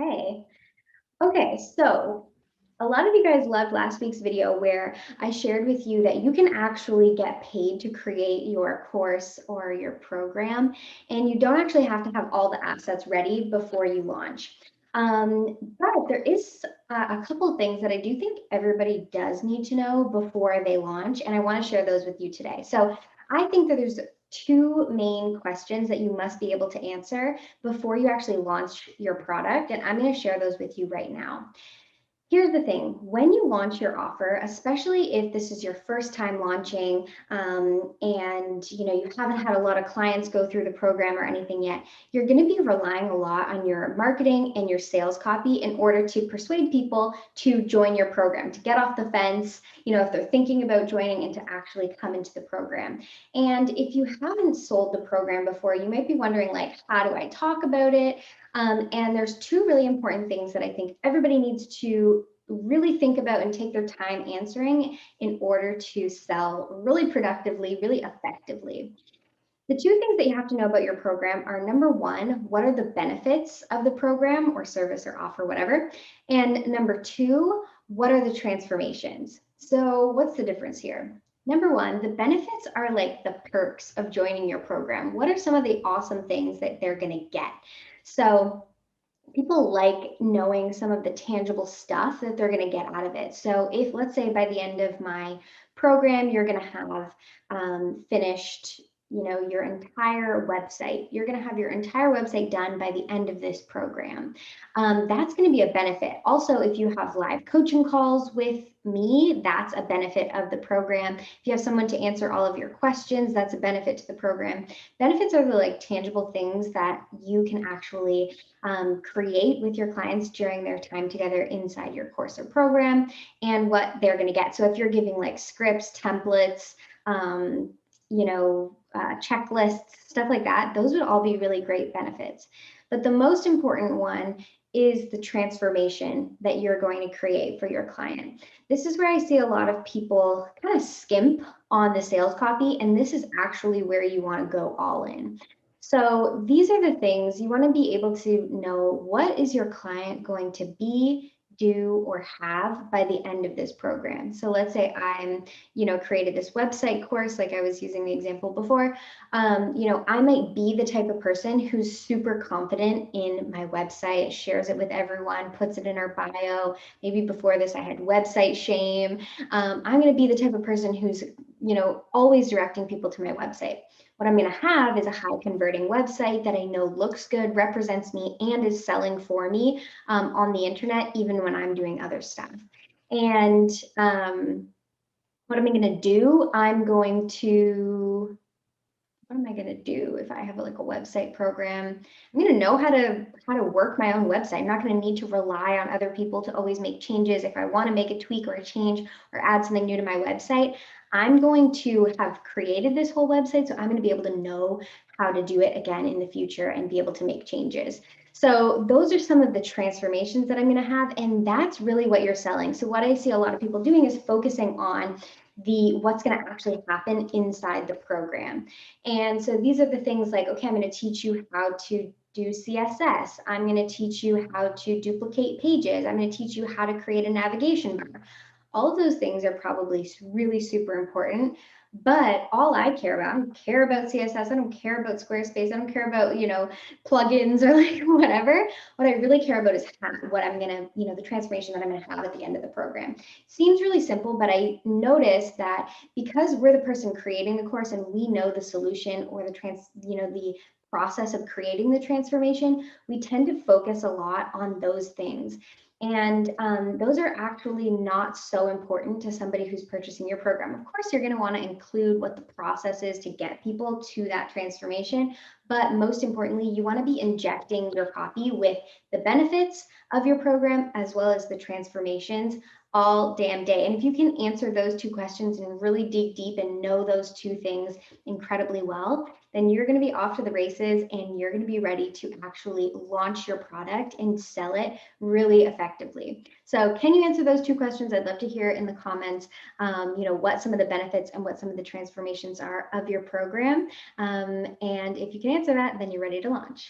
Hey, okay, so a lot of you guys loved last week's video where I shared with you that you can actually get paid to create your course or your program, and you don't actually have to have all the assets ready before you launch. But there is a couple of things that I do think everybody does need to know before they launch, and I want to share those with you today. So I think that there's two main questions that you must be able to answer before you actually launch your product, and I'm going to share those with you right now. Here's the thing, when you launch your offer, especially if this is your first time launching, and you haven't had a lot of clients go through the program or anything yet, you're going to be relying a lot on your marketing and your sales copy in order to persuade people to join your program, to get off the fence, if they're thinking about joining, and to actually come into the program. And if you haven't sold the program before, you might be wondering, like, how do I talk about it? And there's two really important things that I think everybody needs to really think about and take their time answering in order to sell really productively, really effectively. The two things that you have to know about your program are, number one, what are the benefits of the program or service or offer, whatever? And number two, what are the transformations? So what's the difference here? Number one, the benefits are like the perks of joining your program. What are some of the awesome things that they're going to get? So people like knowing some of the tangible stuff that they're going to get out of it. So if, let's say, by the end of my program, you're going to have finished, your entire website, you're going to have your entire website done by the end of this program. That's going to be a benefit. Also, if you have live coaching calls with me, that's a benefit of the program. If you have someone to answer all of your questions, that's a benefit to the program. Benefits are the tangible things that you can actually create with your clients during their time together inside your course or program, and what they're going to get. So if you're giving scripts, templates, checklists, stuff like that, those would all be really great benefits. But the most important one is the transformation that you're going to create for your client. This is where I see a lot of people kind of skimp on the sales copy, and this is actually where you want to go all in. So these are the things you want to be able to know. What is your client going to be, do, or have by the end of this program? So let's say I'm, created this website course, like I was using the example before. I might be the type of person who's super confident in my website, shares it with everyone, puts it in our bio. Maybe before this, I had website shame. I'm going to be the type of person who's, always directing people to my website. What I'm going to have is a high converting website that I know looks good, represents me, and is selling for me on the internet, even when I'm doing other stuff. And what am I going to do? What am I going to do if I have a website program? I'm going to know how to work my own website. I'm not going to need to rely on other people to always make changes. If I want to make a tweak or a change or add something new to my website, I'm going to have created this whole website, so I'm going to be able to know how to do it again in the future and be able to make changes. So those are some of the transformations that I'm going to have, and that's really what you're selling. So what I see a lot of people doing is focusing on what's going to actually happen inside the program. And so these are the things like, okay, I'm going to teach you how to do CSS. I'm going to teach you how to duplicate pages. I'm going to teach you how to create a navigation bar. All of those things are probably really super important, but all I care about, I don't care about CSS, I don't care about Squarespace, I don't care about, plugins or whatever. What I really care about is what I'm going to, the transformation that I'm going to have at the end of the program. Seems really simple, but I noticed that because we're the person creating the course and we know the solution or the process of creating the transformation, we tend to focus a lot on those things. And those are actually not so important to somebody who's purchasing your program. Of course, you're going to want to include what the process is to get people to that transformation. But most importantly, you want to be injecting your copy with the benefits of your program as well as the transformations all damn day. And if you can answer those two questions and really dig deep and know those two things incredibly well, then you're going to be off to the races and you're going to be ready to actually launch your product and sell it really effectively. So can you answer those two questions? I'd love to hear in the comments, what some of the benefits and what some of the transformations are of your program. And if you can answer that, then you're ready to launch.